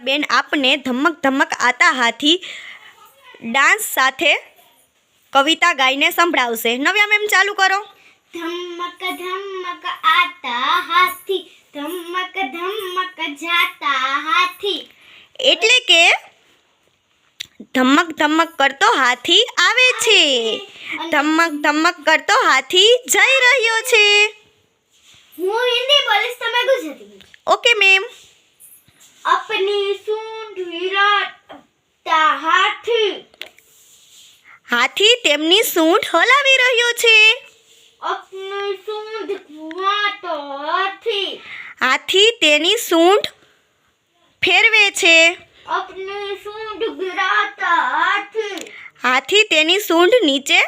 બેન આપને ધમક ધમક આતા હાથી ડાન્સ સાથે કવિતા ગાઈને સંભળાવશે। નવ્યા મેમ ચાલુ કરો। ધમક ધમક આતા હાથી, ધમક ધમક જાતા હાથી। એટલે કે ધમક ધમક કરતો હાથી આવે છે, ધમક ધમક કરતો હાથી જઈ રહ્યો છે। હું હિન્દી બોલીશ, તમે ગુજરાતી। Okay ma'am. अपनी सूंड हिलाता हाथी, હાથી તેમની સૂંઢ હલાવી રહ્યો છે। अपनी सूंड घुमाता हाथी, હાથી તેની સૂંઢ ફેરવે છે। अपनी सूंड गिराता हाथी, હાથી તેની સૂંઢ નીચે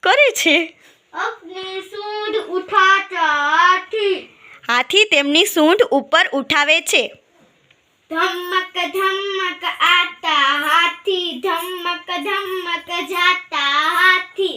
કરે છે। अपनी सूंड उठाता हाथी, હાથી તેમની સૂંઢ ઉપર ઉઠાવે છે। धमक धमक आता हाथी, धमक धमक जाता हाथी।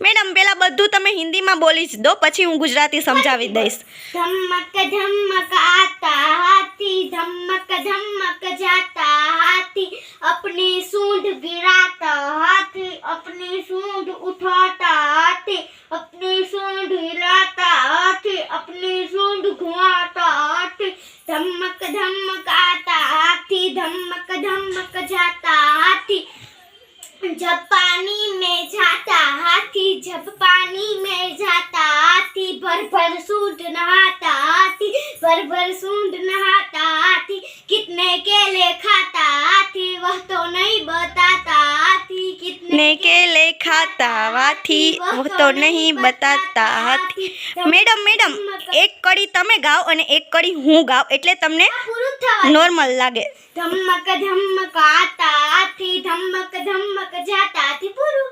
મેડમ પેલા બધું તમે હિન્દીમાં બોલી જ દો, પછી હું ગુજરાતી સમજાવી દઈશ। धमक धमक आता हाथी, धमक धमक जाता हाथी, अपनी सूंड गिराता हाथी, अपनी सूंड उठाता हाथी, अपनी सूंड हिलाता हाथी, अपनी सूंड घुमाता हाथी। धमक धमक आता हाथी, धमक धमक जाता हाथी, जब पानी में जाता हाथी, जब पानी में जाता हाथी, भर भर सूंड नहाता हाथी, भर भर सूंड नहाता हाथी। कितने केले खाता हाथी, वह तो नहीं बताता हाथी, ને કેલે ખાતા હાથી वो तो नहीं बताता हाथी। મેડમ એક કડી તમે ગાઓ અને એક કડી હું ગાઉં, એટલે તમને પૂરું થવા। નોર્મલ લાગે। ધમક ધમક આતા હાથી, ધમક ધમક જાતા હાથી। પૂરું।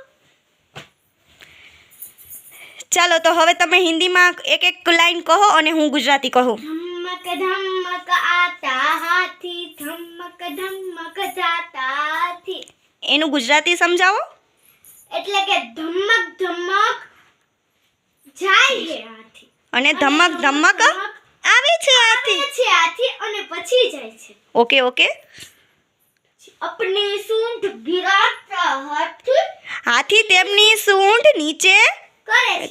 ચાલો તો હવે તમે હિન્દીમાં એક એક લાઈન કહો અને હું ગુજરાતી કહું। ધમક ધમક આતા હાથી, ધમક ધમક જાતા હાથી। એનું ગુજરાતી સમજાવો। એટલે કે ધમક ધમક જાય છે હાથી, અને ધમક ધમક આવે છે હાથી। આવે છે હાથી અને પછી જાય છે। Okay okay. अपनी सूंड गिराता हाथी, હાથી તેમની સૂંઢ નીચે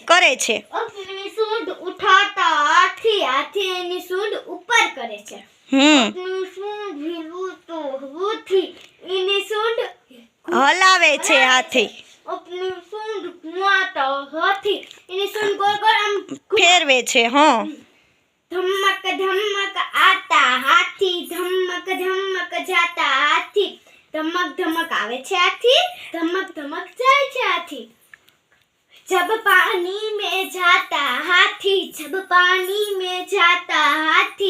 કરે છે। अपनी सूंड उठाता हाथी, हाथी એની સૂંઢ ઉપર કરે છે। अपनी सूंड हिलतो हाथी, એની સૂંઢ હલાવે છે હાથી। अपनी सूंड घुमाता हाथी, એની સૂંઢ ગોળ ગોળ આમ ફેરવે છે। હા। ધમક ધમક આતા હાથી, ધમક ધમક જાતા હાથી। ધમક ધમક આવે છે હાથી, ધમક ધમક જાય છે હાથી। जब पानी में जाता हाथी, जब पानी में जाता हाथी,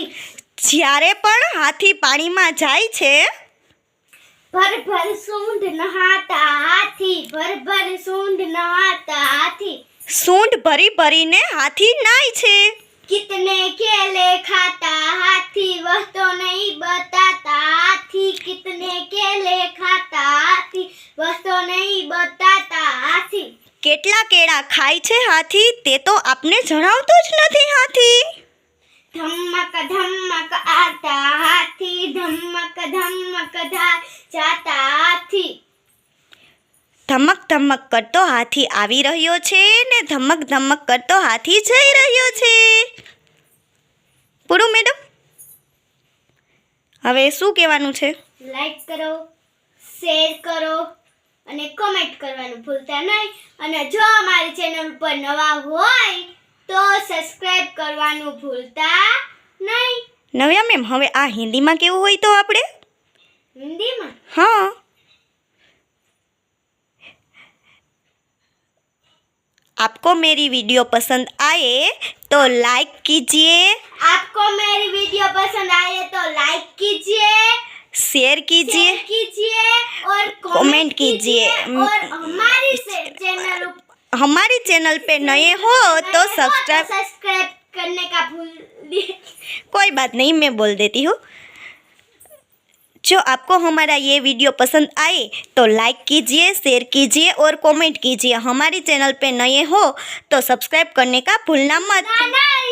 જ્યારે પણ હાથી પાણીમાં જાય છે, भर भर सूंड नहाता हाथी, भर भर सूंड नहाता हाथी। સૂંઢ ભરી ભરીને હાથી નાય છે। कितने केले खाता हाथी, वह तो नहीं बताता हाथी, कितने केले खाता हाथी, वह तो नहीं बताता हाथी। કેટલા કેળા ખાય છે હાથી, તે તો આપને જણાવતો જ નથી હાથી। धमक धमक आता हाथी, धमक धमक जाता हाथी। ધમક ધમક કરતો હાથી આવી રહ્યો છે ને ધમક ધમક કરતો હાથી જઈ રહ્યો છે। પૂરું મેડમ। હવે શું કહેવાનું છે? લાઈક કરો, શેર કરો અને કમેન્ટ કરવાનું ભૂલતા નહીં। અને જો અમારી ચેનલ ઉપર નવા હોય તો સબસ્ક્રાઇબ કરવાનું ભૂલતા નહીં। નવ્યા મેમ હવે આ હિન્દીમાં કેવું હોય તો આપણે? हिंदीમાં हाँ। आपको मेरी वीडियो पसंद आए तो लाइक कीजिए, आपको मेरी वीडियो पसंद आए तो लाइक कीजिए, शेयर कीजिए और कमेंट कीजिए। और हमारी चैनल पे नए हो तो सब्सक्राइब करने का भूल। कोई बात नहीं, मैं बोल देती हूँ। जो आपको हमारा ये वीडियो पसंद आए तो लाइक कीजिए, शेयर कीजिए और कमेंट कीजिए। हमारी चैनल पे नए हो तो सब्सक्राइब करने का भूलना मत। Bye bye.